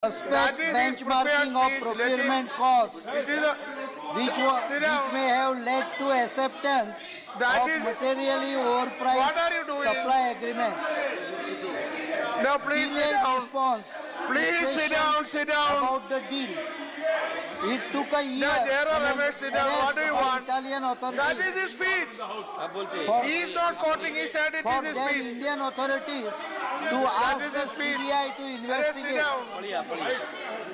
Suspect benchmarking of procurement costs, which may have led to acceptance of materially overpriced supply agreements. No, please sit down. Response. Please sit down, sit down. About the deal. It took a year. What do you want? Italian authorities. That is his speech. He is not quoting. He said it is his speech. Indian authorities to ask the CBI to investigate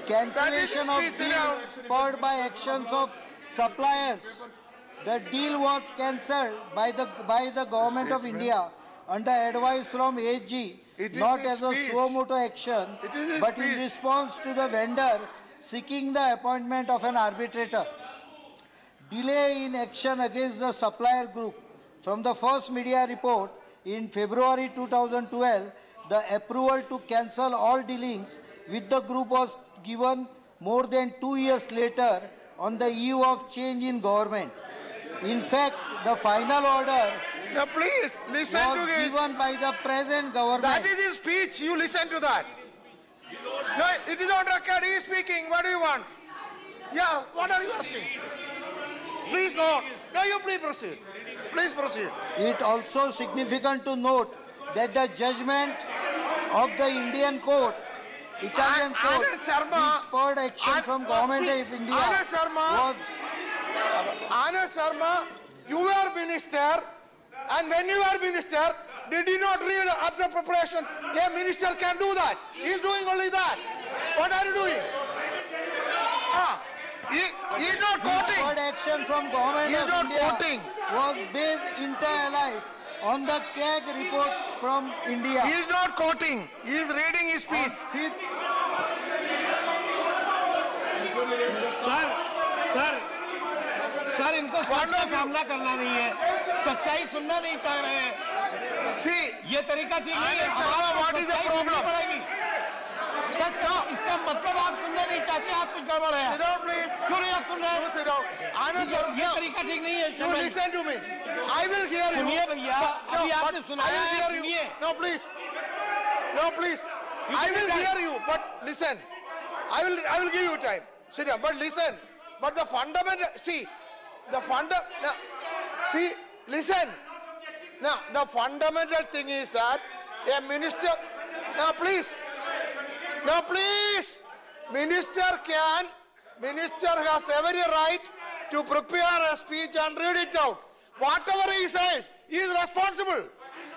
cancellation of deal spurred by actions of suppliers. The deal was cancelled by the government of India under advice from AG, not as a suo motu action, but in response to the vendor seeking the appointment of an arbitrator. Delay in action against the supplier group. From the first media report in February 2012, the approval to cancel all dealings with the group was given more than 2 years later on the eve of change in government. In fact, the final order please listen was to this. given by the present government. That is his speech. You listen to that. No, it is on record. He is speaking. What do you want? Yeah, what are you asking? Please no. No, you please proceed. Please proceed. It also significant to note that the judgment of the Indian court, Italian court, which spurred action from government of India was... Anand Sharma, you were minister, and when you were minister, did you not read after preparation? A minister can do that. He is doing only that. What are you doing? He is not quoting. Spurred action from government of India was based inter alia on the CAG report from India. He is not quoting. He is reading his speech. Sir इनको सच का सामना करना नहीं है, सच्चाई सुनना नहीं चाह रहे हैं। ये तरीका ठीक नहीं है। सच का इसका मतलब आप सुनना नहीं चाहते, आप कुछ गड़बड़ है। क्यों नहीं आप सुन रहे हैं? ये तरीका ठीक नहीं है। Listen to me. I will hear you. सुनिए भैया, अभी आपने सुनाया है, सुनिए। No, please. No, please. I will hear you, but listen. I will give you time. Sit down, but listen. But the fundamental, listen. Now, the fundamental thing is that a minister, please, minister has every right to prepare a speech and read it out. Whatever he says, he is responsible.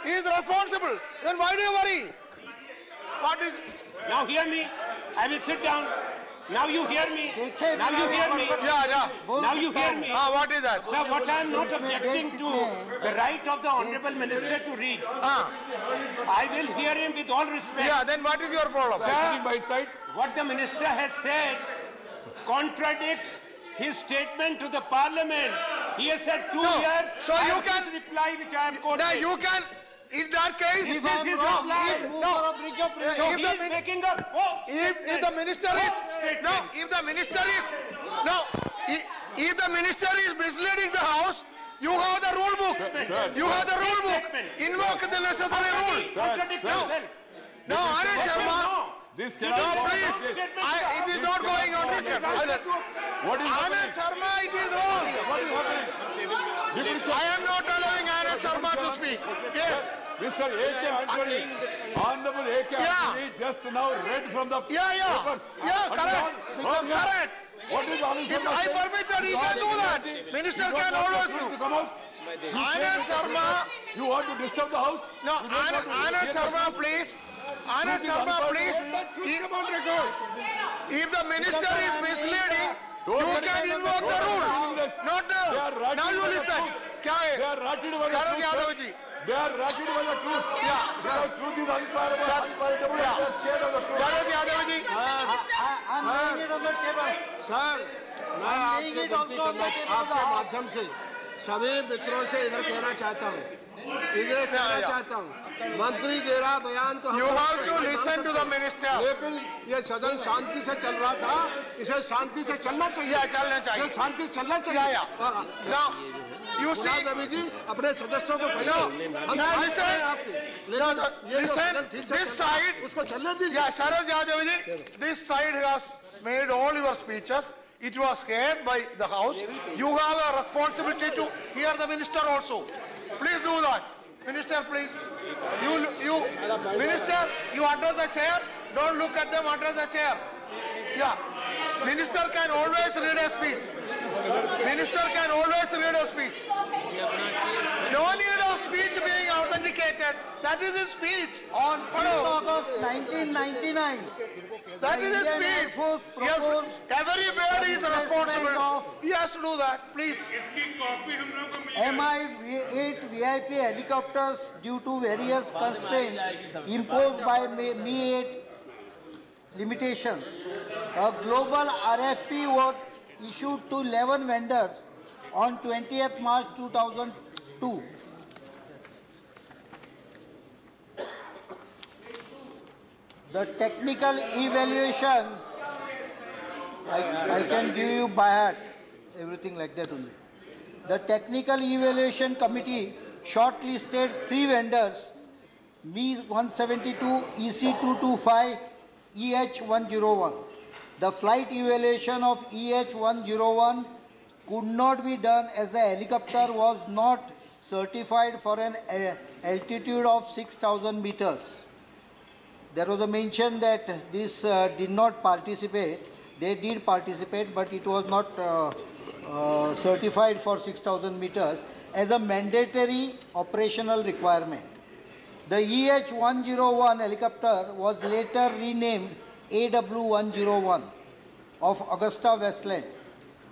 He is responsible. Then why do you worry? What is? Now hear me. I will sit down. Now you hear me. Now you hear me. Yeah. Now you hear me. What is that? Sir, what I am not objecting to, the right of the Honorable Minister to read. I will hear him with all respect. Yeah, then what is your problem? Sir, what the Minister has said contradicts his statement to the Parliament. He has said 2 years. So you can reply which I am quoting. No, you can. In that case, this is his reply. So he is making a false if the minister is if the minister is misleading the house, you have the rule book. You have the rule book. Invoke the necessary rule. No, Anand Sharma. This please. It is not going on record. Anand Sharma, it is wrong. What is happening? I am not allowing Anand Sharma to speak. Yes. Mr. A.K. Antony, Honorable A.K. Antony just now read from the papers. Correct. What is Anand Sharma I permitted, he can do that. Minister can always do. Anand Sharma. You want to disturb the house? No, Anand Sharma, please. Anand Sharma, please. If the minister is misleading, you can invoke the rule. Not now. Now you listen. They are ratted by the truth. They are ratted by the truth. The truth is unparalleled. Sharad Yadav ji. I'm laying it on the table. Sir, मैं आपसे विनती करना आपके माध्यम से सभी मित्रों से इधर कहना चाहता हूँ मंत्री दे रहा बयान तो You have to listen to the minister. लेकिन ये सदन शांति से चल रहा था, इसे शांति से चलना चाहिए। चलना चाहिए। शांति से चलना चाहिए। You see, रवि जी अपने सदस्यों को कहिए हम now साथ listen, हैं आपके listen, this side, उसको चलने दीजिए yeah, Sharad Yadav ji, this side has made all your speeches. It was heard by the House. You have a responsibility to hear the minister also. Please do that. Minister, please. Minister, you address the chair. Don't look at them, address the chair. Yeah. Minister can always read a speech. Minister can always read a speech. No need of speech being authenticated. That is his speech. On 6th August 1999, That is his Indian Air speech. Force Yes, proposed everybody is responsible. of- He has to do that, please. Mi-8 VIP helicopters due to various constraints imposed by Mi-8 limitations. A global RFP was issued to 11 vendors on 20th March 2002. The technical evaluation, I can give you by heart, everything like that only. The technical evaluation committee shortlisted 3 vendors, Me-172, EC-225, EH-101. The flight evaluation of EH-101 could not be done as the helicopter was not certified for an altitude of 6,000 meters. There was a mention that this did not participate. They did participate, but it was not certified for 6,000 meters as a mandatory operational requirement. The EH-101 helicopter was later renamed AW-101 of Augusta Westland.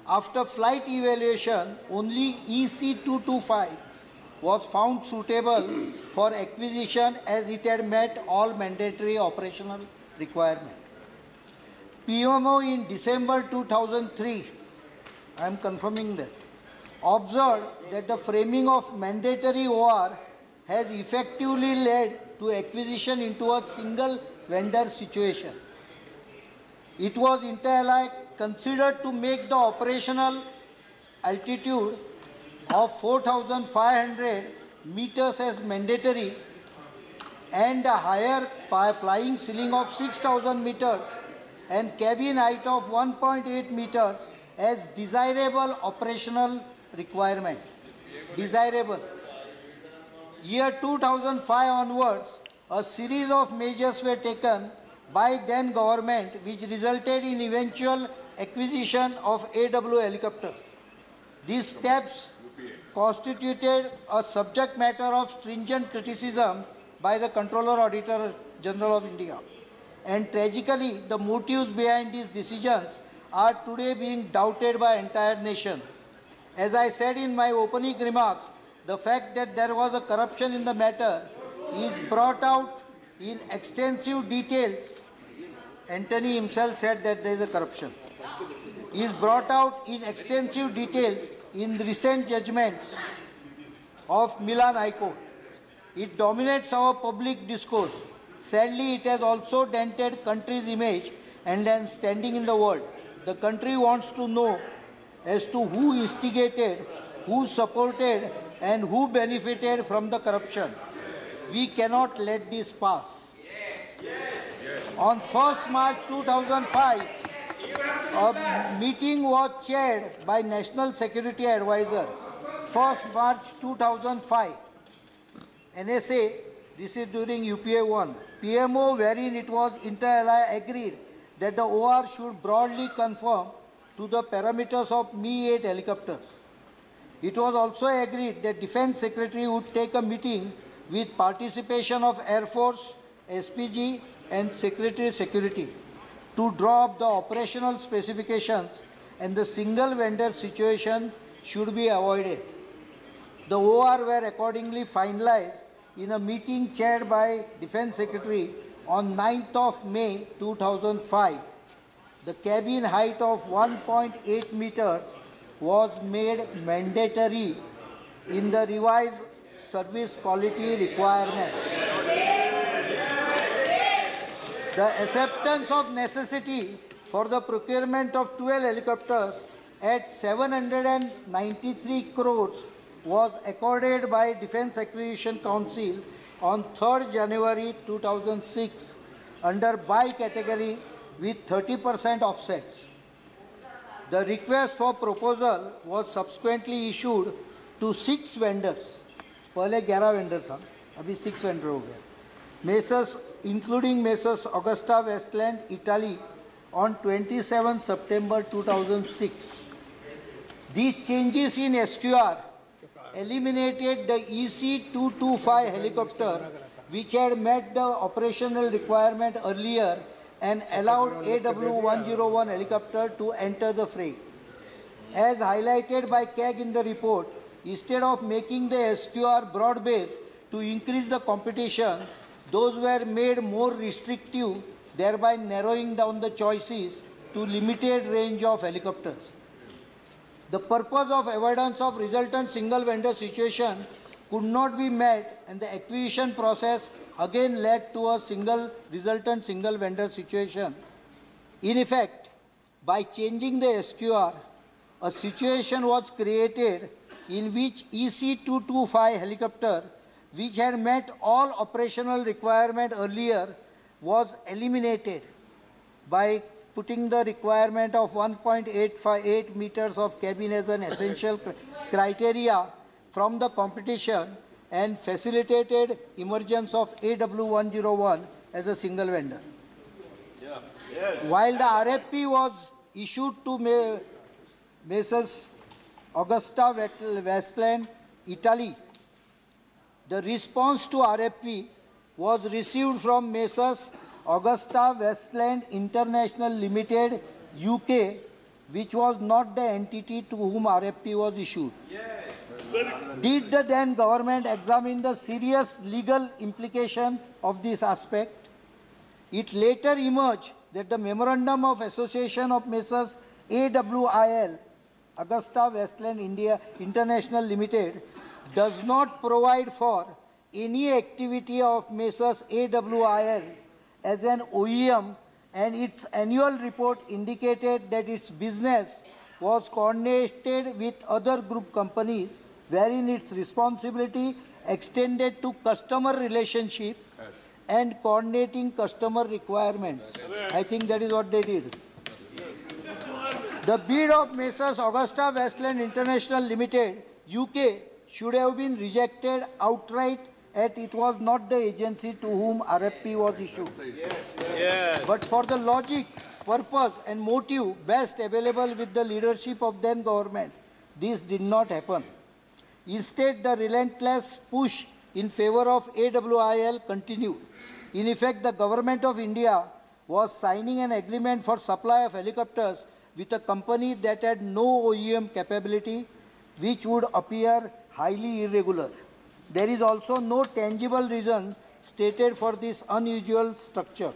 After flight evaluation, only EC-225 was found suitable for acquisition as it had met all mandatory operational requirements. PMO in December 2003, I am confirming that, observed that the framing of mandatory OR has effectively led to acquisition into a single vendor situation. It was inter alia considered to make the operational altitude of 4,500 meters as mandatory and a higher flying ceiling of 6,000 meters and cabin height of 1.8 meters as desirable operational requirement. Desirable. Year 2005 onwards, a series of measures were taken by then government which resulted in eventual acquisition of AW helicopters. These steps constituted a subject matter of stringent criticism by the Comptroller Auditor General of India. And tragically, the motives behind these decisions are today being doubted by the entire nation. As I said in my opening remarks, the fact that there was a corruption in the matter is brought out in extensive details. Anthony himself said that there is a corruption. Is brought out in extensive details in the recent judgments of Milan High Court. It dominates our public discourse. Sadly, it has also dented country's image and then standing in the world. The country wants to know as to who instigated, who supported, and who benefited from the corruption. We cannot let this pass. On 1st March 2005, a meeting was chaired by National Security Advisor. 1st March 2005, NSA, this is during UPA 1, PMO wherein it was inter alia agreed that the OR should broadly conform to the parameters of Mi-8 helicopters. It was also agreed that Defense Secretary would take a meeting with participation of Air Force, SPG and Secretary Security to draw up the operational specifications, and the single vendor situation should be avoided. The OR were accordingly finalized in a meeting chaired by Defense Secretary on 9th of May 2005. The cabin height of 1.8 meters was made mandatory in the revised service quality requirement. The acceptance of necessity for the procurement of 12 helicopters at 793 crores was accorded by Defence Acquisition Council on 3rd January 2006 under buy category with 30% offsets. The request for proposal was subsequently issued to 6 vendors. पहले 11 vendor था, अभी 6 vendor हो गया. Messrs, including Messrs Augusta Westland, Italy, on 27 September 2006. These changes in SQR eliminated the EC-225 helicopter, which had met the operational requirement earlier, and allowed AW101 helicopter to enter the fray. As highlighted by CAG in the report, instead of making the SQR broad-based to increase the competition, those were made more restrictive, thereby narrowing down the choices to limited range of helicopters. The purpose of avoidance of resultant single vendor situation could not be met, and the acquisition process again led to a resultant single vendor situation. In effect, by changing the SQR, a situation was created in which EC-225 helicopter, which had met all operational requirements earlier, was eliminated by putting the requirement of 1.858 meters of cabin as an essential criteria from the competition, and facilitated emergence of AW101 as a single vendor. While the RFP was issued to Messrs Augusta Westland, Italy, the response to RFP was received from Messrs Augusta Westland International Limited, UK, which was not the entity to whom RFP was issued. Did the then government examine the serious legal implication of this aspect? It later emerged that the Memorandum of Association of Messrs AWIL, Augusta Westland India International Limited, does not provide for any activity of Messrs AWIL as an OEM, and its annual report indicated that its business was coordinated with other group companies, wherein its responsibility extended to customer relationship and coordinating customer requirements. I think that is what they did. The bid of Messrs Augusta Westland International Limited, UK, should have been rejected outright, as it was not the agency to whom RFP was issued. But for the logic, purpose and motive best available with the leadership of then government, this did not happen. Instead, the relentless push in favor of AWIL continued. In effect, the government of India was signing an agreement for supply of helicopters with a company that had no OEM capability, which would appear highly irregular. There is also no tangible reason stated for this unusual structure.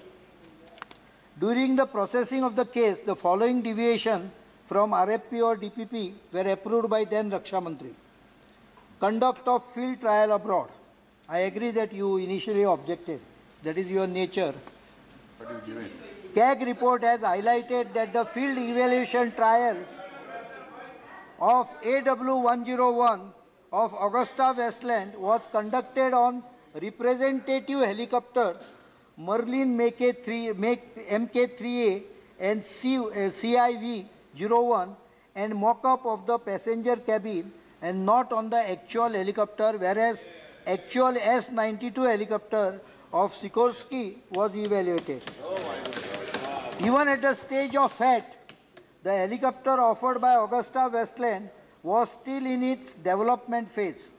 During the processing of the case, the following deviation from RFP or DPP were approved by then Raksha Mantri. Conduct of field trial abroad. I agree that you initially objected. That is your nature. CAG report has highlighted that the field evaluation trial of AW101 of Augusta Westland was conducted on representative helicopters Merlin MK3A and CIV-01 and mock-up of the passenger cabin, and not on the actual helicopter, whereas actual S-92 helicopter of Sikorsky was evaluated. Even at the stage of FAT, the helicopter offered by Augusta Westland was still in its development phase.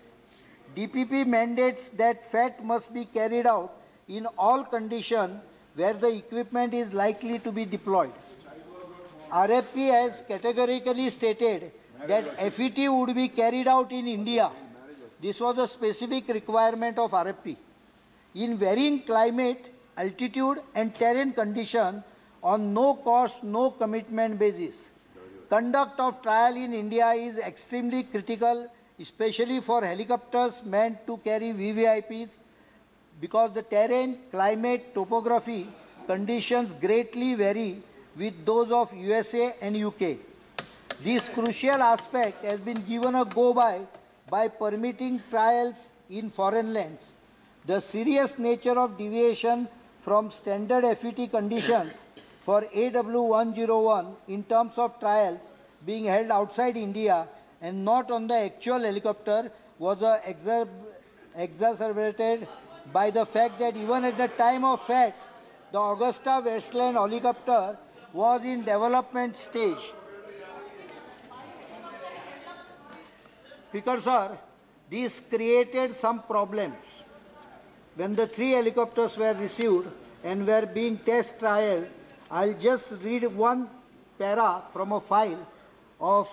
DPP mandates that FAT must be carried out in all conditions where the equipment is likely to be deployed. RFP has categorically stated that FET would be carried out in India. This was a specific requirement of RFP. In varying climate, altitude and terrain condition, on no cost, no commitment basis. Conduct of trial in India is extremely critical, especially for helicopters meant to carry VVIPs, because the terrain, climate, topography conditions greatly vary with those of USA and UK. This crucial aspect has been given a go-by by permitting trials in foreign lands. The serious nature of deviation from standard FET conditions for AW101 in terms of trials being held outside India and not on the actual helicopter was exacerbated by the fact that even at the time of FAT, the Augusta Westland helicopter was in development stage. Speaker sir, this created some problems. When the 3 helicopters were received and were being test trialed, I'll just read one para from a file of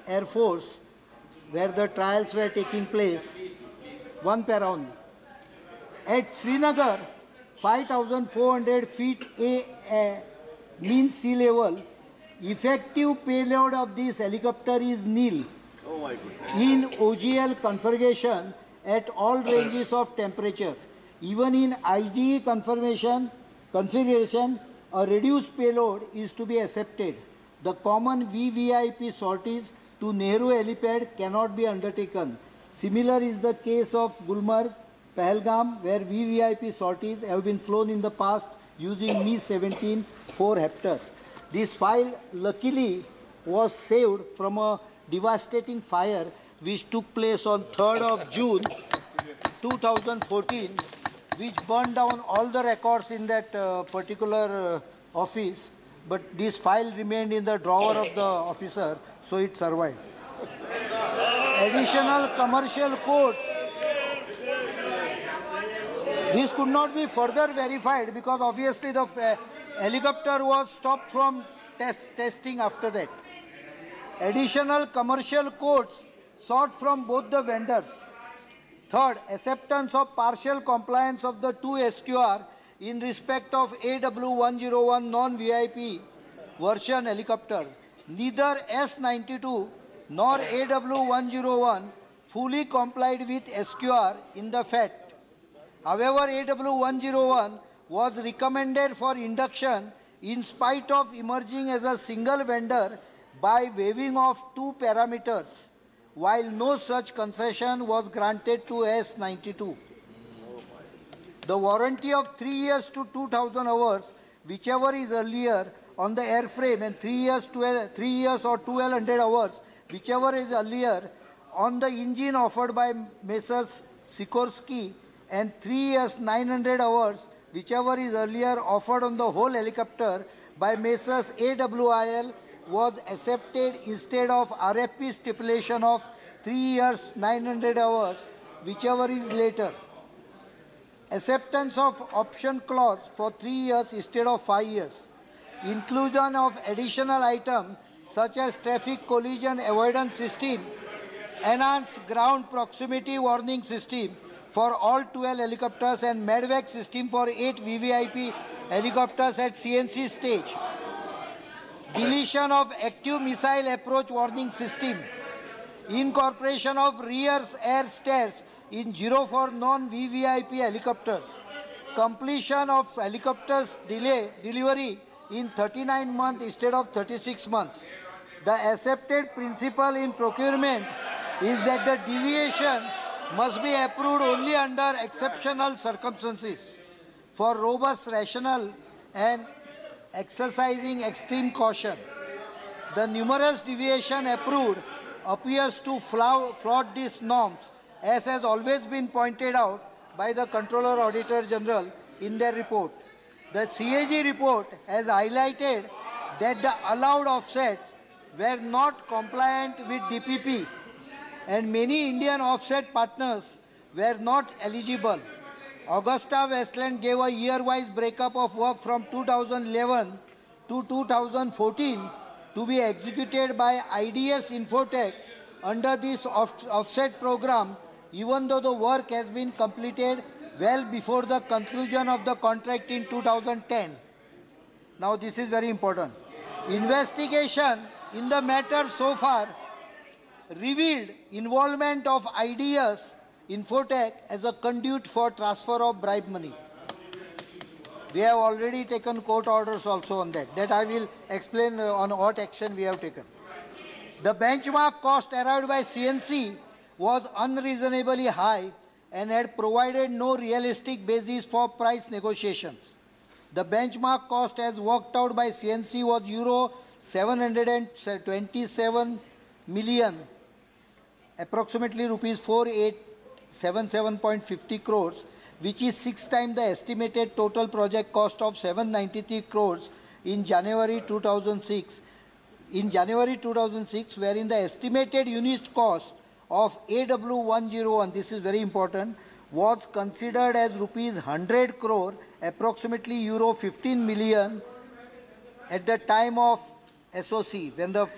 Air Force where the trials were taking place. One para only. At Srinagar, 5,400 feet mean sea level, effective payload of this helicopter is nil. Oh my goodness. In OGL configuration at all ranges of temperature. Even in IGE configuration, a reduced payload is to be accepted. The common VVIP sorties to Nehru helipad cannot be undertaken. Similar is the case of Gulmarg, Pahalgam, where VVIP sorties have been flown in the past using Mi-17 4 Hepter. This file luckily was saved from a devastating fire which took place on 3rd of June 2014, which burned down all the records in that particular office, but this file remained in the drawer of the officer, so it survived. Additional commercial codes. This could not be further verified because obviously the helicopter was stopped from testing after that. Additional commercial codes sought from both the vendors. Third, acceptance of partial compliance of the 2 SQR in respect of AW101 non-VIP version helicopter. Neither S92 nor AW101 fully complied with SQR in the FAT. However, AW101 was recommended for induction in spite of emerging as a single vendor by waiving off 2 parameters, while no such concession was granted to S92. The warranty of 3 years to 2,000 hours, whichever is earlier, on the airframe and 3 years or 1,200 hours, whichever is earlier, on the engine offered by Messrs. Sikorsky, and 3 years 900 hours, whichever is earlier offered on the whole helicopter by Messrs. AWIL, was accepted instead of RFP stipulation of 3 years 900 hours, whichever is later. Acceptance of option clause for 3 years instead of 5 years. Inclusion of additional items such as traffic collision avoidance system, enhanced ground proximity warning system for all 12 helicopters and MEDVAC system for 8 VVIP helicopters at CNC stage. Deletion of active missile approach warning system. Incorporation of rear air stairs in 04 non-VVIP helicopters. Completion of helicopters delivery in 39 months instead of 36 months. The accepted principle in procurement is that the deviation must be approved only under exceptional circumstances for robust rationale and exercising extreme caution. The numerous deviation approved appears to flout these norms, as has always been pointed out by the Controller Auditor General in their report. The CAG report has highlighted that the allowed offsets were not compliant with DPP, and many Indian offset partners were not eligible. Augusta Westland gave a year-wise breakup of work from 2011 to 2014 to be executed by IDS Infotech under this offset program, even though the work has been completed well before the conclusion of the contract in 2010. Now this is very important. Investigation in the matter so far revealed involvement of IDS Infotech as a conduit for transfer of bribe money. We have already taken court orders also on that. That I will explain on what action we have taken. The benchmark cost arrived by CNC was unreasonably high and had provided no realistic basis for price negotiations. The benchmark cost as worked out by CNC was euro 727 million, approximately rupees 4877.50 crores, which is 6 times the estimated total project cost of 793 crores in January 2006. In January 2006, wherein the estimated unit cost of AW101, this is very important, was considered as rupees 100 crore, approximately euro 15 million at the time of SOC, when the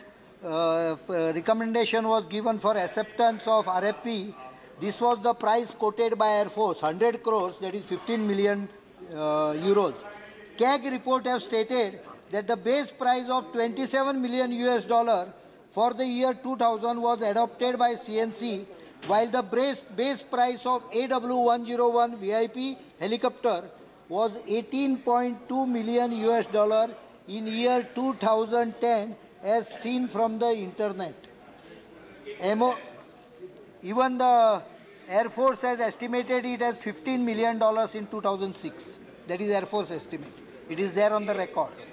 recommendation was given for acceptance of RFP. This was the price quoted by Air Force, 100 crores, that is 15 million euros. CAG report have stated that the base price of $27 million for the year 2000 was adopted by CNC, while the base price of AW101 VIP helicopter was $18.2 million in year 2010, as seen from the internet. Even the Air Force has estimated it as $15 million in 2006. That is Air Force estimate. It is there on the records.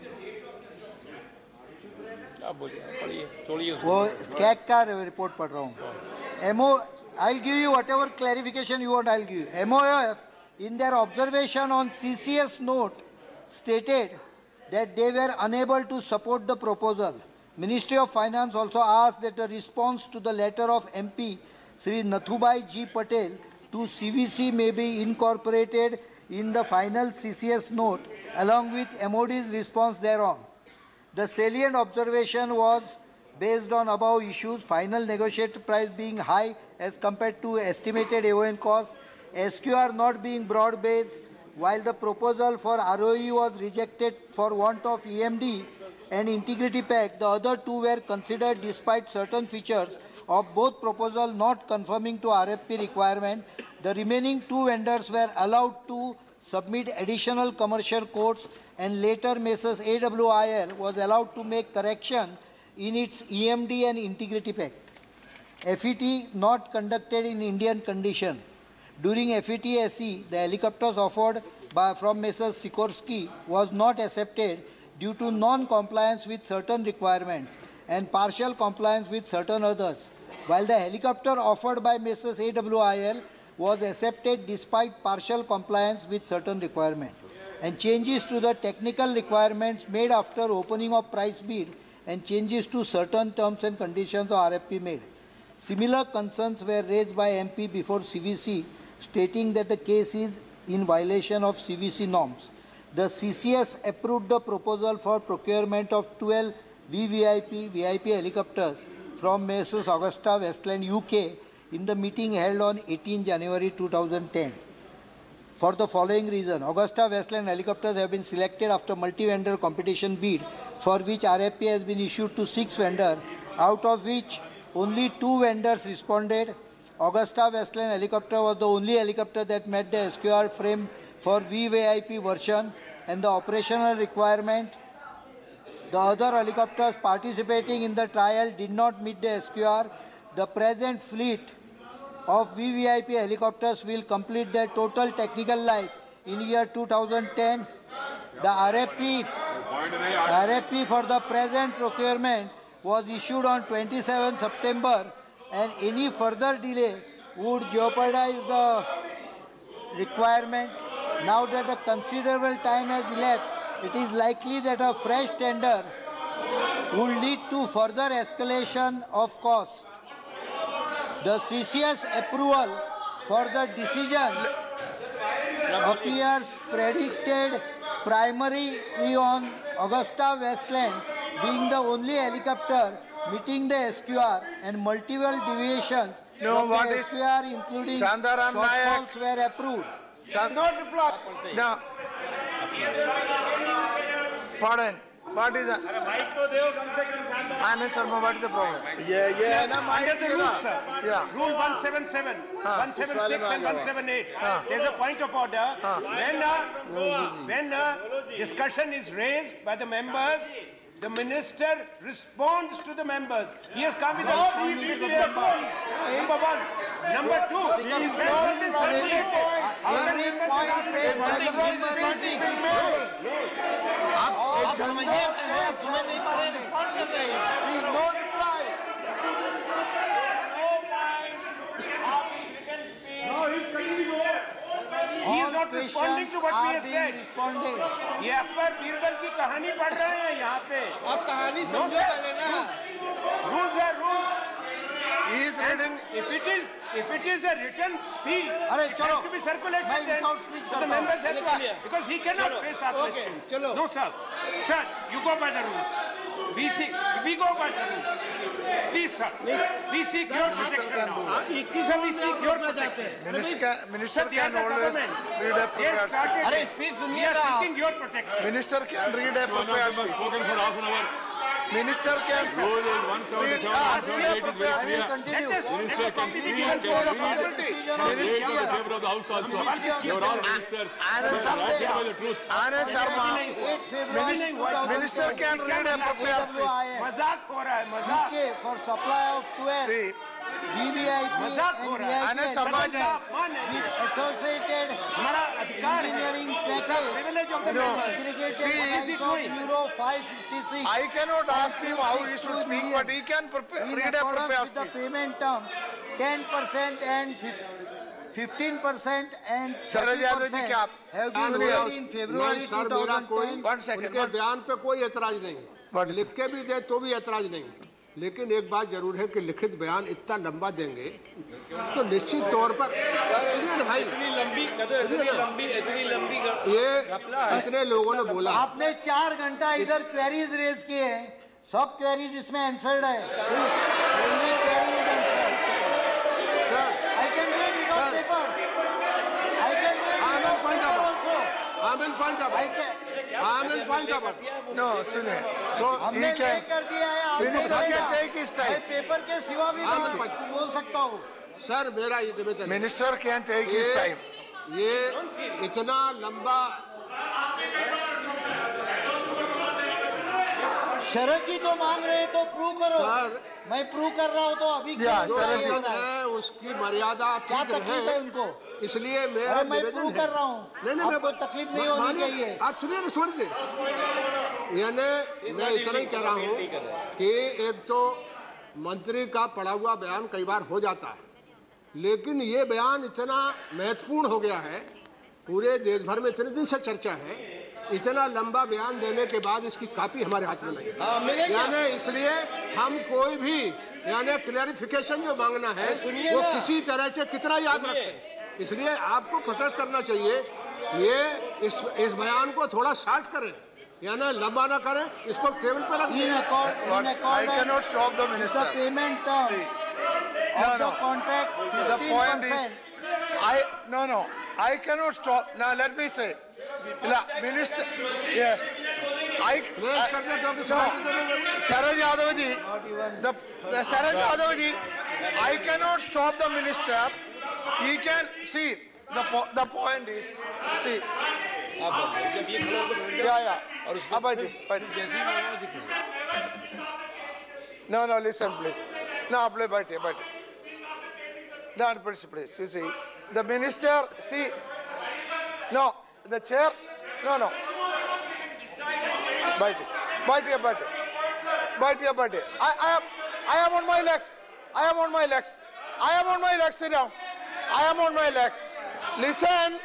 वो CAG का report पढ़ रहा हूँ. I'll give you whatever clarification you want. I'll give you. MOF, in their observation on CCS note, stated that they were unable to support the proposal. Ministry of Finance also asked that the response to the letter of MP Sri Nathubai G. Patel to CVC may be incorporated in the final CCS note along with MOD's response thereon. The salient observation was based on above issues, final negotiated price being high as compared to estimated AON cost, SQR not being broad-based, while the proposal for ROE was rejected for want of EMD and integrity pack. The other two were considered despite certain features of both proposals not conforming to RFP requirement. The remaining two vendors were allowed to submit additional commercial quotes, and later Messrs. AWIL was allowed to make correction in its EMD and integrity pack. FET not conducted in Indian condition. During FET-SE, the helicopters offered from Messrs. Sikorsky was not accepted due to non-compliance with certain requirements and partial compliance with certain others, while the helicopter offered by Messrs. AWIL was accepted despite partial compliance with certain requirements, and changes to the technical requirements made after opening of price bid and changes to certain terms and conditions of RFP made. Similar concerns were raised by MP before CVC, stating that the case is in violation of CVC norms. The CCS approved the proposal for procurement of 12 VIP helicopters from Messrs. Augusta Westland UK in the meeting held on 18 January 2010. For the following reason, Augusta Westland helicopters have been selected after multi-vendor competition bid, for which RFP has been issued to 6 vendors, out of which only 2 vendors responded. Augusta Westland helicopter was the only helicopter that met the SQR frame for VVIP version and the operational requirement. The other helicopters participating in the trial did not meet the SQR. The present fleet of VVIP helicopters will complete their total technical life in year 2010. The RFP for the present procurement was issued on 27 September, and any further delay would jeopardize the requirement. Now that a considerable time has elapsed, it is likely that a fresh tender would lead to further escalation of cost. The CCS approval for the decision appears predicated primarily on Augusta Westland being the only helicopter meeting the SQR, and multiple deviations from the SQR, including shortfalls, were approved. Not reply. No. Pardon. What is that? Anand Sharma, what is the problem? Under the rules, sir. Yeah. Rule 177, 176 and 178. There's a point of order. When a discussion is raised by the members, the minister responds to the members. He has come with a number one. Number two, he is not circulated. आप समझिए, आप समझ नहीं पा रहे, respond कर रहे हैं। No reply. He is not responding to what we have said. Responding. ये अकबर बीरबल की कहानी पढ़ रहे हैं यहाँ पे। आप कहानी No समझो sir, पहले ना। rules are rules. He is reading. If it is a written speech, अरे it चलो, has to be circulated मैं then. without speech So the करता हूँ। members have to चलिए। ask, because he cannot face our Okay, questions. चलो। No sir. Sir, you go by the rules. We go by the rules. Please sir, we seek your protection now. Sir, we seek your protection. Minister They are can the always government. read a They prepared speech. started अरे it. Speech We सुनिए are ना। seeking your protection. Minister can read a One prepared of them has speech. spoken for half an hour. Minister can Rule in 177, 178 is very I will clear. continue. Minister can speak and can read Decision of in the favor of the House also. You are all ministers. You are right by the truth. Anand Sharma. 8 February Minister can read a prepared speech. मजाक हो रहा है, मजाक। UK for supply of 12 See, DVIP मजाक हो and रहा है। Anand VIP Sharma ji. with associated हमारा अधिकार है। engineering Sir, package privilege of the members. aggregated See, price is it of doing? euro 556. I cannot ask him how he should speak, but he can In read a accordance prepared with the speech. payment term, 10% and 15% and Sharad Yadav ji, 30% क्या आप- have been paid in February sir मेरा कोई 2010. One second, उनके बयान पे कोई एतराज नहीं है, लिख के भी दे तो भी एतराज नहीं है, लेकिन एक बात जरूर है कि लिखित बयान इतना लंबा देंगे तो निश्चित तौर पर सुनिए ना भाई, ये इतने लोगों ने बोला आपने 4 घंटा इधर क्वेरीज रेज किए हैं, सब क्वेरीज इसमें आंसर्ड है। Only query is answered. Sir I can do it without paper. I can do it without paper also. I will find I out, can. I will find out. No, सुनिए. हमने he can- ले कर दिया है, आपको Minister मिलेगा। can take his time. मैं paper के सिवा भी हाँ, मैं बोल सकता हूँ। सर मेरा ये निवेदन है, Minister can take his time. ये इतना लंबा शरद जी तो मांग रहे हैं तो प्रूव करो। सर, मैं प्रूव कर रहा हूँ तो अभी क्या या, जो शरद चाहिए जी, हो सदन रहा है? है उसकी मर्यादा क्या ठीक तकलीफ है उनको? इसलिए मेरा अरे मैं निवेदन प्रूव है। कर रहा हूँ, नहीं आपको तकलीफ नहीं होनी मानिए, चाहिए। आप सुनिए ना थोड़ी देर, यानी मैं इतना ही कह रहा हूँ कि एक तो मंत्री का पढ़ा हुआ बयान कई बार हो जाता है, लेकिन ये बयान इतना महत्वपूर्ण हो गया है, पूरे देश भर में इतने दिन से चर्चा है, इतना लंबा बयान देने के बाद इसकी कॉपी हमारे हाथ में नहीं है, यानी इसलिए हम कोई भी यानी क्लैरिफिकेशन जो मांगना है वो किसी तरह से कितना याद रखें, इसलिए आपको प्रोटेक्ट करना चाहिए। ये इस बयान को थोड़ा शार्ट करें, यानी लंबा ना करें, इसको टेबल पर रख In दें। I cannot stop the the minister. payment terms of the contract, The point is, 15%. I cannot stop. Now let me say, Minister, yes, press करने क्योंकि समय तो देंगे। Sharad Yadav ji, the Sharad Yadav ji, I cannot stop the minister. He can see the point is, see. Yeah. No, listen, please. No, please. No, please. You see, the minister, see. No, the chair. No. Bite. I am on my legs. Sit down. I am on my legs. Listen.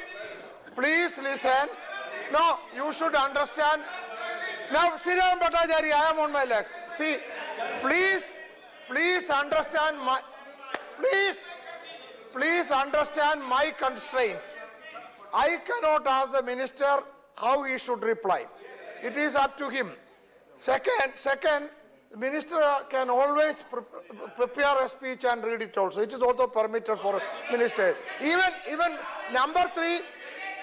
Please listen. No, you should understand. Now sit down, Bhattacharya. I am on my legs. See, please understand my. Please understand my constraints. I cannot ask the minister how he should reply. It is up to him. Second, the minister can always prepare a speech and read it also. It is also permitted for a minister. Even number 3,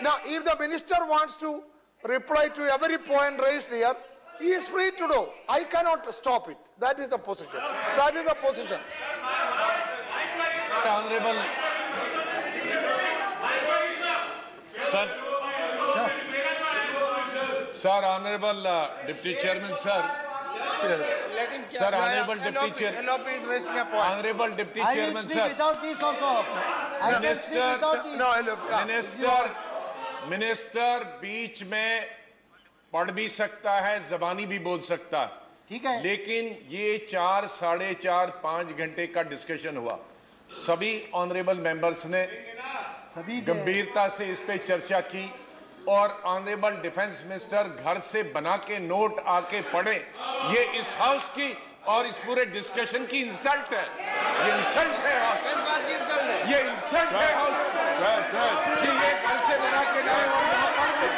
now if the minister wants to reply to every point raised here, he is free to do. I cannot stop it. That is the position. Honorable Sir, Honorable Deputy Chairman Sir, Sir, Honorable Deputy Chair, LOP is raising a point. Honorable Deputy I will Chairman, speak sir. without this also. I can speak without this. Minister बीच में पढ़ भी सकता है, जबानी भी बोल सकता है, ठीक है, लेकिन ये 4, 4.5, 5 घंटे का डिस्कशन हुआ। सभी ऑनरेबल मेंबर्स ने गंभीरता से इस पे चर्चा की और ऑनरेबल डिफेंस मिनिस्टर घर से बना के नोट आके पढ़े। ये इस हाउस की और इस पूरे डिस्कशन की इंसल्ट है। ये इंसल्ट है हाउस, ये इंसल्ट है हाउस कि ये घर से बना के लाए और यहाँ पढ़ दे।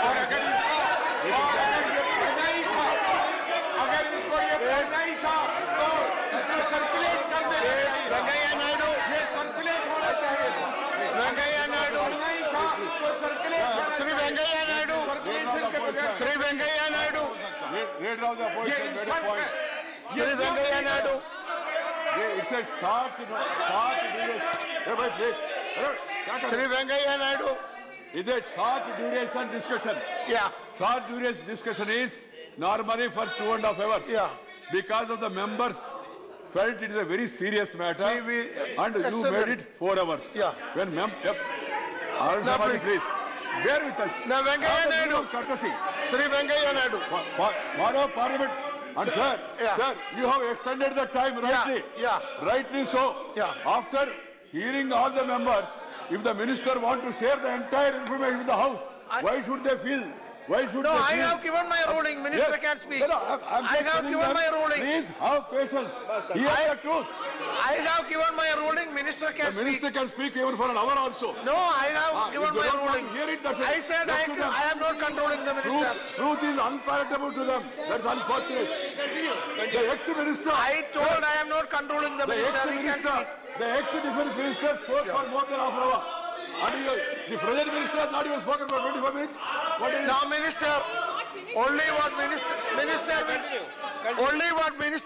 और अगर ये पढ़ना ही था, अगर इनको ये पढ़ना ही था तो इसको सर्कुलेट कर देना चाहिए। वेंकैया नायडू, ये सर्कुलेट होना चाहिए। वेंकैया नायडू, पढ़ना ही था तो सर्कुलेट। श्री वेंकैया नायडू, सर्कुलेशन के बगैर श्री वेंकैया नायडू, ये इंसल्ट है। Shri Venkaiah Naidu, Shri Venkaiah Naidu, Is a short duration discussion. Yeah. Short duration discussion is normally for 2.5 hours. Yeah. Because of the members felt it is a very serious matter, and you made it 4 hours. Yeah. When please bear with us. Now, Venkaiah Naidu. Courtesy. Shri Venkaiah Naidu. For Parliament. And sir, Yeah. sir, you have extended the time rightly. Yeah. Rightly so. Yeah. After hearing all the members, if the minister want to share the entire information with the house, why should they feel? Why should No, they I feel? have given my ruling. Minister Yes. can't speak. No, no, I'm I just have telling given them, my ruling. Please have patience. Hear the truth. I have given my ruling. Minister The can't speak. minister can speak even for an hour also. No, I have If given they my don't want ruling. to hear it, that's it. I said That's to them. I am not controlling the minister. Truth is unpalatable to them. That's unfortunate. The ex-minister. I told I am not controlling the The minister. He can ex-minister, speak. the ex-defense minister spoke for more than half an hour. And the present minister has not even spoken for 25 minutes. What is Now, minister, only what minister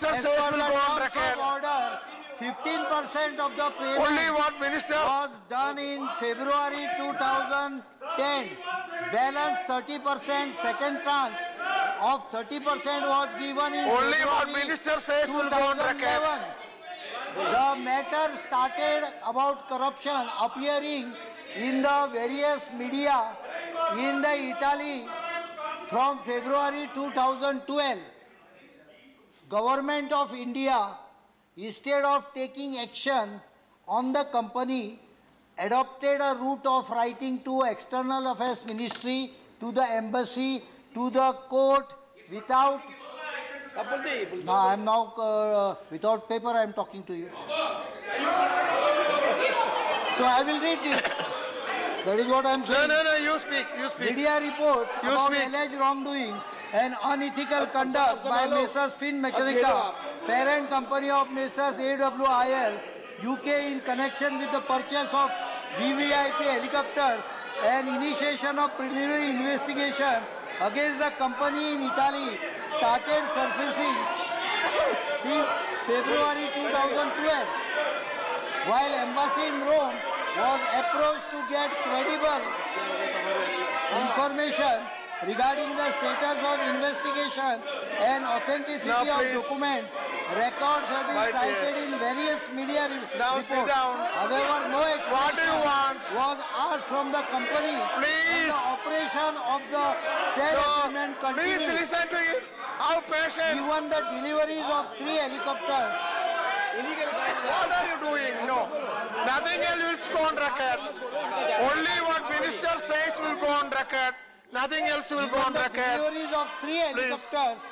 As says per will the go on terms record. of order, 15% of the Only payment what minister. was done in February 2010. Balance 30%, second tranche of 30% was given in Only what February minister says will go on record. 2011. The matter started about corruption appearing in the various media in the Italy from February 2012. Government of India, instead of taking action on the company, adopted a route of writing to External Affairs Ministry, to the embassy, to the court, without. No, I am now without paper. I am talking to you. So I will read this. That is what I am saying. No, you speak. You speak. Media reports You about speak. alleged wrongdoing and unethical conduct by Messrs Finn Mechanica, parent company of Messrs AWIL, UK, in connection with the purchase of VVIP helicopters and initiation of preliminary investigation against the company in Italy started surfacing since February 2012. While embassy in Rome was approached to get credible information regarding the status of investigation and authenticity Now, of please. documents, records have been My cited dear. in various media Now reports. sit down. However, no What do you explanation want? was asked from the company on Please. the operation of the said agreement No, please continued. listen to him. How patient. Given the deliveries of 3 helicopters, What are you doing? No. Nothing else will go on record. Only what minister says will go on record. Nothing else will go on the record. deliveries of 3 helicopters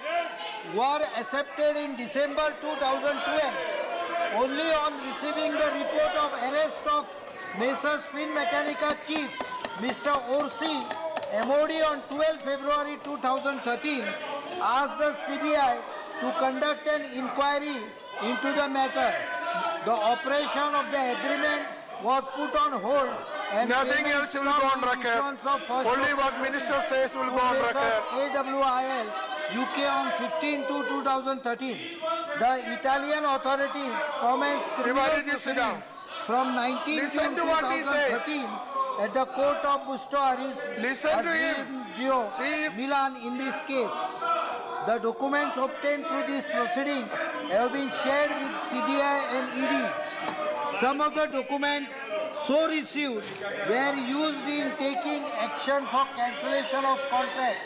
were accepted in December 2012. Only on receiving the report of arrest of Messrs Finn Mechanica chief Mr. Orsi, MOD, on 12 February 2013, asked the CBI to conduct an inquiry into the matter. The operation of the agreement was put on hold and Nothing payments else will go on from record. issuance of first Only what of minister says will go on to record. AWIL UK on 15/2/2013. The Italian authorities commenced criminal Everybody sit down. proceedings from 19 Listen June to what he says. 2013 at the court of Busto Listen to him. Gio, See. Milan in this case. The documents obtained through these proceedings have been shared with CBI and ED. Some of the documents so received were used in taking action for cancellation of contract.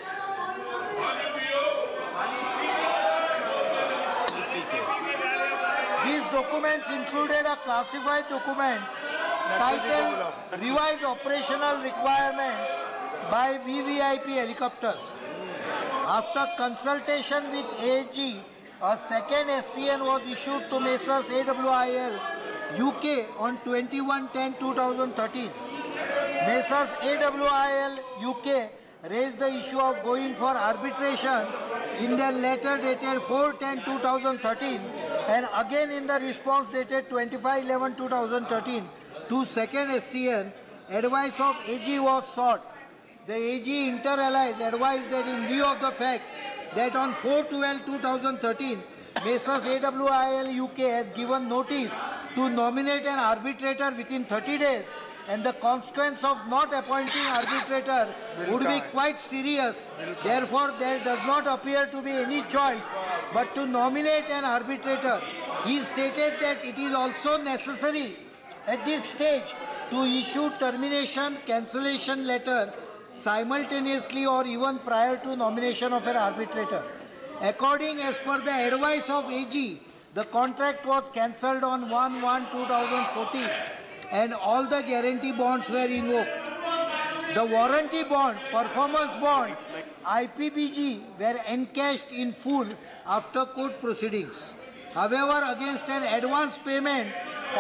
These documents included a classified document titled Revised Operational Requirement by VVIP Helicopters. After consultation with AHG, a second SCN was issued to Messrs AWIL UK on 21/10/2013. Messrs AWIL UK raised the issue of going for arbitration in their letter dated 4/10/2013 and again in the response dated 25/11/2013 to second SCN, advice of AG was sought. The AG inter alia advised that in view of the fact that on 4/12/2013, Messrs AWIL UK has given notice to nominate an arbitrator within 30 days, and the consequence of not appointing arbitrator would be quite serious. Therefore, there does not appear to be any choice but to nominate an arbitrator. He stated that it is also necessary at this stage to issue termination cancellation letter simultaneously or even prior to nomination of an arbitrator. According as per the advice of AG, the contract was cancelled on 1/1/2014 and all the guarantee bonds were invoked. The warranty bond, performance bond, IPBG were encashed in full after court proceedings. However, against an advance payment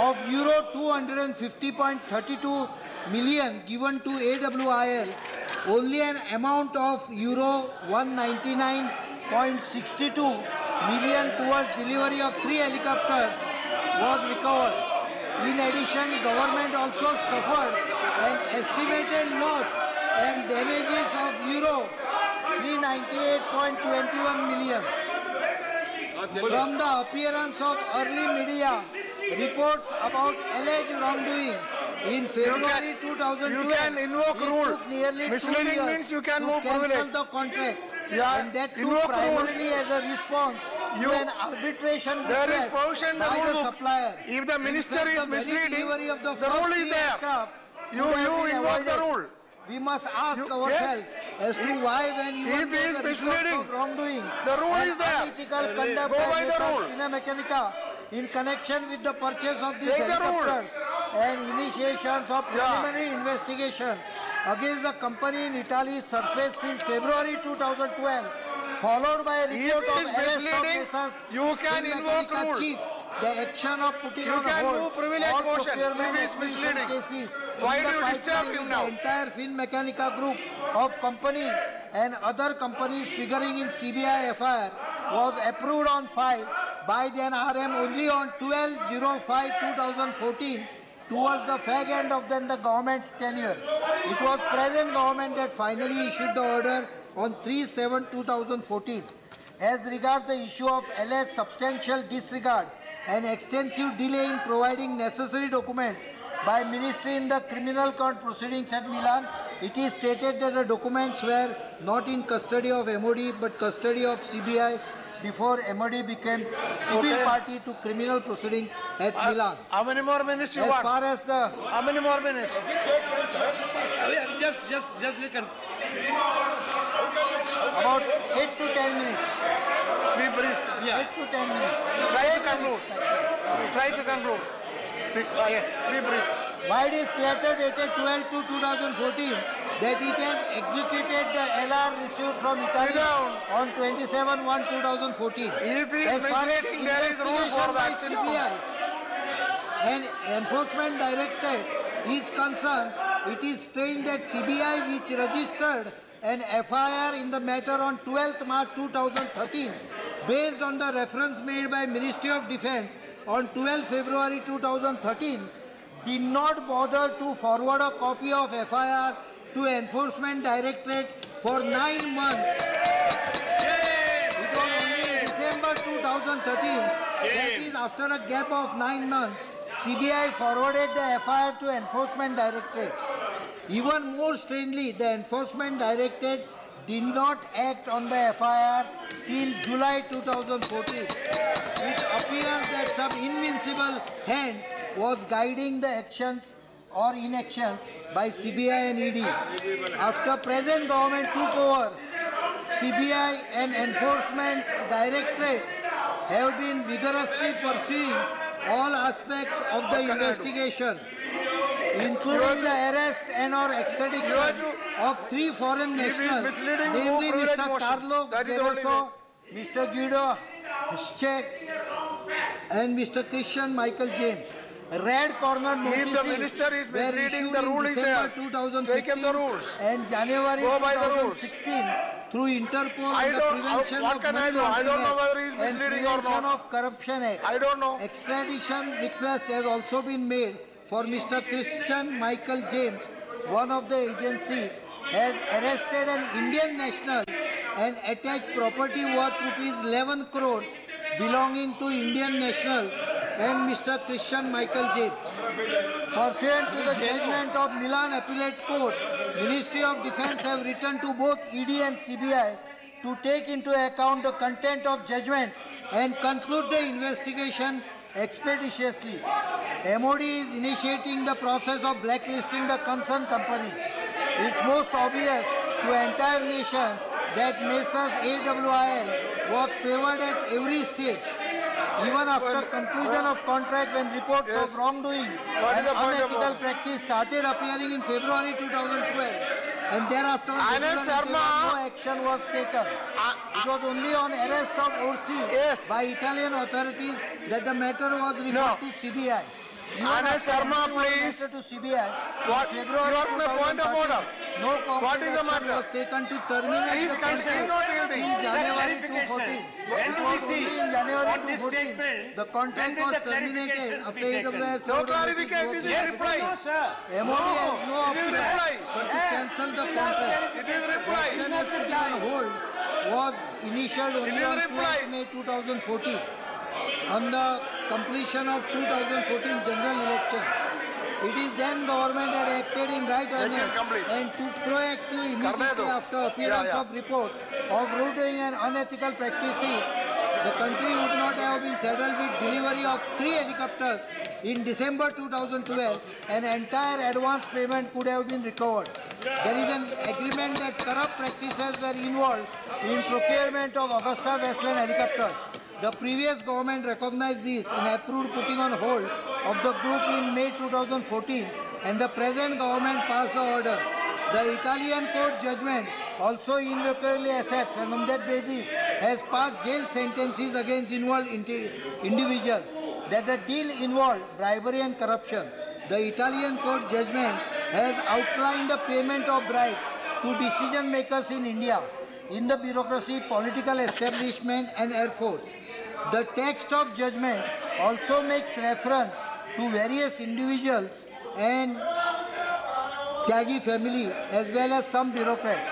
of euro 250.32 million given to AWIL, only an amount of euro 199.62 million towards delivery of 3 helicopters was recovered. In addition, government also suffered an estimated loss and damages of euro 398.21 million. From the appearance of early media reports about alleged wrongdoing in February 2012, you can invoke it rule. took nearly 2 Misleading years means you can to move cancel privilege. the contract. Yeah, And that too invoke primarily rule. as a response to an arbitration There is request provision in the by rule the book. supplier. If the In minister fact, is the very misleading, delivery of the first rule is 3 there. aircraft You would have been invoke the avoided. rule. We must ask You- ourselves yes. as to why when you If he is misleading, of wrongdoing, the rule and is there. unethical conduct Go by by the Messrs. rule. Fina Mechanica in connection with the purchase of these Take the rule. helicopters and initiations of preliminary investigation against the company in Italy surfaced since February 2012, followed by a report If of it is arrest of misleading, Messrs. you can Fina invoke Mechanica rule. chief. The action of putting You on can hold move privilege all motion procurement if it's acquisition misleading. cases Why in the do you disturb pipeline him with now? the entire Fin Mechanica group of companies and other companies figuring in CBI FIR was approved on file by the NRM only on 12/05/2014 towards the fag end of then the government's tenure. It was present government that finally issued the order on 3/7/2014. As regards the issue of alleged substantial disregard and extensive delay in providing necessary documents by ministry in the criminal court proceedings at Milan, it is stated that the documents were not in custody of MOD but custody of CBI before MOD became civil party to criminal proceedings at Milan. How many more minutes you As want? far as the How many more minutes? Just listen. about 8 to 10 minutes, Be brief. 8 to 10 minutes. Try to conclude. Try to conclude. Yes, be brief. By this letter dated 12/2/2014, that it has executed the LR received from Italy down. on 27/1/2014. If he is As far as misleading, there is rule for investigation by that. Sit down. CBI and Enforcement Directorate is concerned, it is strange that CBI, which registered an FIR in the matter on 12th March 2013, based on the reference made by Ministry of Defence on 12 February 2013, did not bother to forward a copy of FIR to Enforcement Directorate for 9 months. It was only in December 2013, that is after a gap of 9 months, CBI forwarded the FIR to Enforcement Directorate. Even more strangely, the Enforcement Directorate did not act on the FIR till July 2014. It appears that some invincible hand was guiding the actions or inactions by CBI and ED. After present government took over, CBI and Enforcement Directorate have been vigorously pursuing all aspects of the investigation, including the arrest and or extradition of 3 foreign nationals, namely Mr. Carlo Gereso, Mr. Guido Hischek, and Mr. Christian Michael James. Red corner notices the minister is were misleading issued the in ruling December there. 2015 Take him the rules. and January Go by the rules. 2016 through Interpol I and the don't- Prevention what of can I Money do? I don't Laundering know Act whether he is and misleading or Prevention not. of Corruption Act. I don't know. Extradition request has also been made for Mr. Christian Michael James. One of the agencies has arrested an Indian national and attached property worth ₹11 crores belonging to Indian nationals and Mr. Christian Michael James. Pursuant to the judgment of Milan Appellate Court, Ministry of Defence have written to both ED and CBI to take into account the content of judgment and conclude the investigation expeditiously. MOD is initiating the process of blacklisting the concerned companies. It's most obvious to the entire nation that Messrs AWIL was favoured at every stage. Even after conclusion of contract, when reports of wrongdoing and unethical practice started appearing in February 2012, and thereafter no action was taken. It was only on arrest of Orsi by Italian authorities that the matter was referred to CBI. Anand Sharma, please. To CBI. What? February You are on the point of 2013, order. No What is the corporate action matter? was taken to terminate He is the contract continuing not yielding. in January Clarification. 2014. When It do was we see only in January on this 2014 statement, the contract when did was the terminated clarifications after be taken? AWS. No clarification, it is reply. No, sir. MOD has no It is option reply. but to cancel the contract. It is reply. Action has to be on hold was initiated only is on reply. 12 May 2014 on the completion of 2014 general election. It is then government had acted in right earnest complete. and took proactive immediately do. after appearance of report of wrongdoing and unethical practices. The country would not have been saddled with delivery of 3 helicopters in December 2012 and entire advance payment could have been recovered. There is an agreement that corrupt practices were involved in procurement of Augusta Westland helicopters. The previous government recognized this and approved putting on hold of the group in May 2014 and the present government passed the order. The Italian court judgment also invariably accepts and on that basis has passed jail sentences against involved individuals that the deal involved bribery and corruption. The Italian court judgment has outlined the payment of bribes to decision makers in India, in the bureaucracy, political establishment and Air Force. The text of judgment also makes reference to various individuals and Tyagi family as well as some bureaucrats.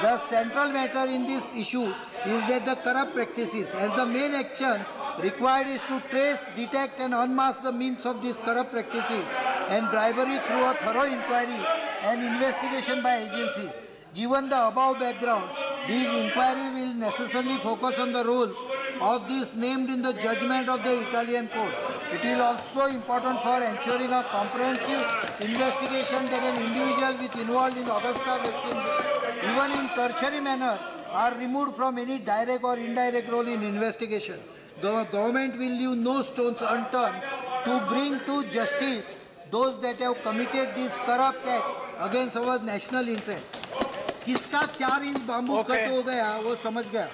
The central matter in this issue is that the corrupt practices as the main action required is to trace, detect and unmask the means of these corrupt practices and bribery through a thorough inquiry and investigation by agencies. Given the above background, this inquiry will necessarily focus on the roles of these named in the judgment of the Italian court. It is also important for ensuring a comprehensive investigation that an individual with involved in Augusta Westland, even in tertiary manner, are removed from any direct or indirect role in investigation. The government will leave no stones unturned to bring to justice those that have committed this corrupt act against our national interests. किसका 4 inch bamboo cut हो गया वो समझ गया